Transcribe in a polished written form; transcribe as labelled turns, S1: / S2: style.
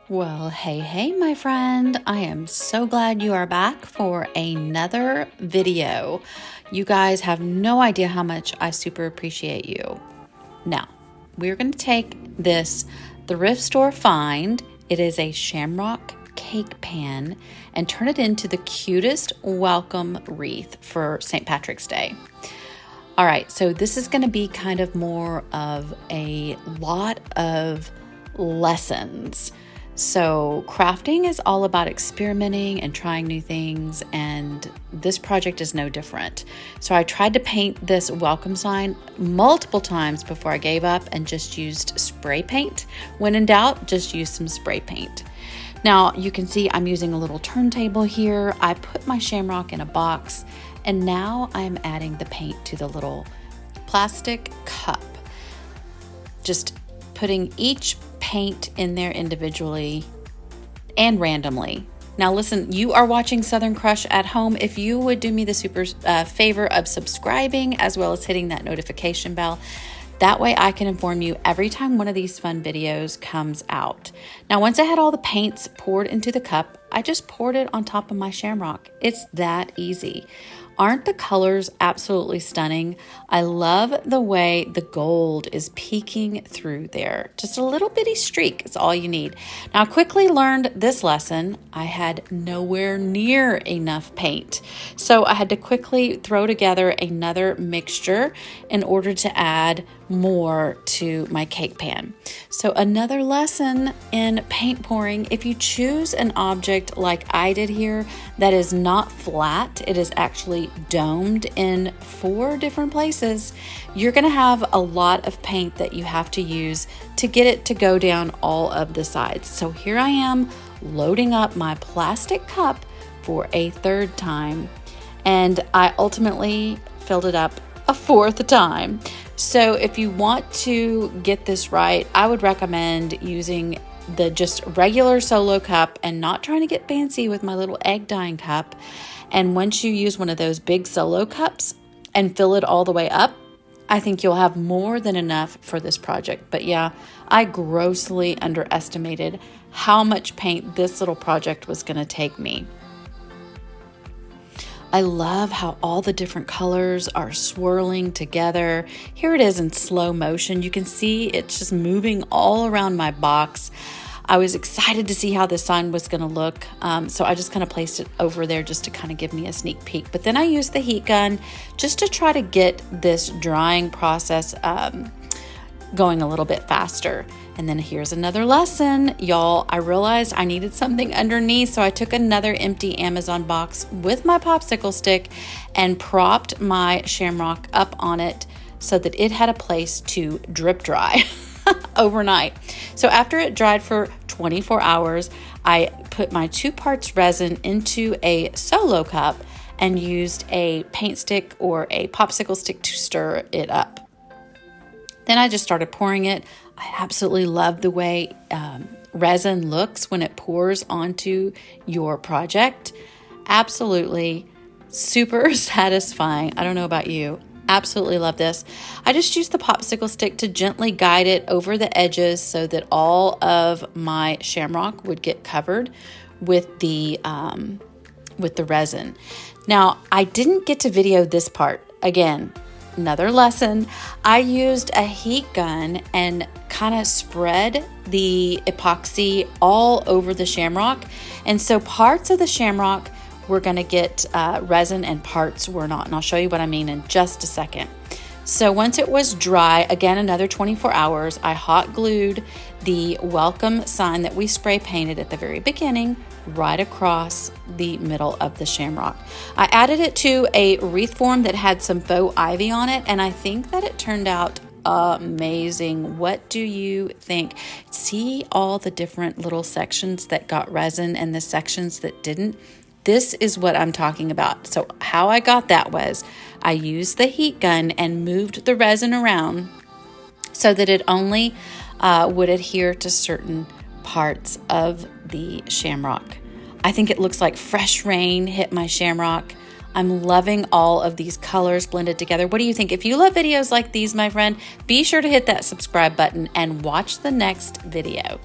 S1: Well, hey, my friend. I am so glad you are back for another video. You guys have no idea how much I super appreciate you. Now, we're going to take this thrift store find. It is a Shamrock cake pan and turn it into the cutest welcome wreath for St. Patrick's Day. All right, so this is going to be kind of more of a lot of lessons. So crafting is all about experimenting and trying new things, and this project is no different. So I tried to paint this welcome sign multiple times before I gave up and just used spray paint. When in doubt, just use some spray paint. Now you can see I'm using a little turntable here. I put my Shamrock in a box, and now I'm adding the paint to the little plastic cup. Just putting each paint in there individually and randomly. Now listen, you are watching Southern Crush at home. If you would do me the super favor of subscribing as well as hitting that notification bell, that way I can inform you every time one of these fun videos comes out. Now, once I had all the paints poured into the cup, I just poured it on top of my Shamrock. It's that easy. Aren't the colors absolutely stunning? I love the way the gold is peeking through there. Just a little bitty streak is all you need. Now, I quickly learned this lesson. I had nowhere near enough paint. So I had to quickly throw together another mixture in order to add more to my cake pan. So another lesson in paint pouring, if you choose an object like I did here that is not flat, it is actually domed in 4 different places, you're going to have a lot of paint that you have to use to get it to go down all of the sides. So here I am loading up my plastic cup for a 3rd time, and I ultimately filled it up a 4th time. So if you want to get this right, I would recommend using the just regular solo cup and not trying to get fancy with my little egg dyeing cup. And once you use one of those big solo cups and fill it all the way up, I think you'll have more than enough for this project. But yeah, I grossly underestimated how much paint this little project was going to take me. I love how all the different colors are swirling together. Here it is in slow motion. You can see it's just moving all around my box. I was excited to see how this sign was going to look, so I just kind of placed it over there just to kind of give me a sneak peek. But then I used the heat gun just to try to get this drying process going a little bit faster. And then here's another lesson, y'all. I realized I needed something underneath, so I took another empty Amazon box with my popsicle stick and propped my Shamrock up on it so that it had a place to drip dry overnight. So after it dried for 24 hours, I put my 2 parts resin into a solo cup and used a paint stick or a popsicle stick to stir it up. Then I just started pouring it. I absolutely love the way resin looks when it pours onto your project. Absolutely super satisfying. I don't know about you. Absolutely love this. I just used the popsicle stick to gently guide it over the edges so that all of my Shamrock would get covered with the resin. Now, I didn't get to video this part. Again, another lesson. I used a heat gun and kind of spread the epoxy all over the Shamrock. And so parts of the Shamrock were going to get resin and parts were not. And I'll show you what I mean in just a second. So once it was dry, again, another 24 hours, I hot glued the welcome sign that we spray painted at the very beginning right across the middle of the Shamrock. I added it to a wreath form that had some faux ivy on it, and I think that it turned out amazing. What do you think? See all the different little sections that got resin and the sections that didn't? This is what I'm talking about. So how I got that was I used the heat gun and moved the resin around so that it only would adhere to certain parts of the Shamrock. I think it looks like fresh rain hit my Shamrock. I'm loving all of these colors blended together. What do you think? If you love videos like these, my friend, be sure to hit that subscribe button and watch the next video.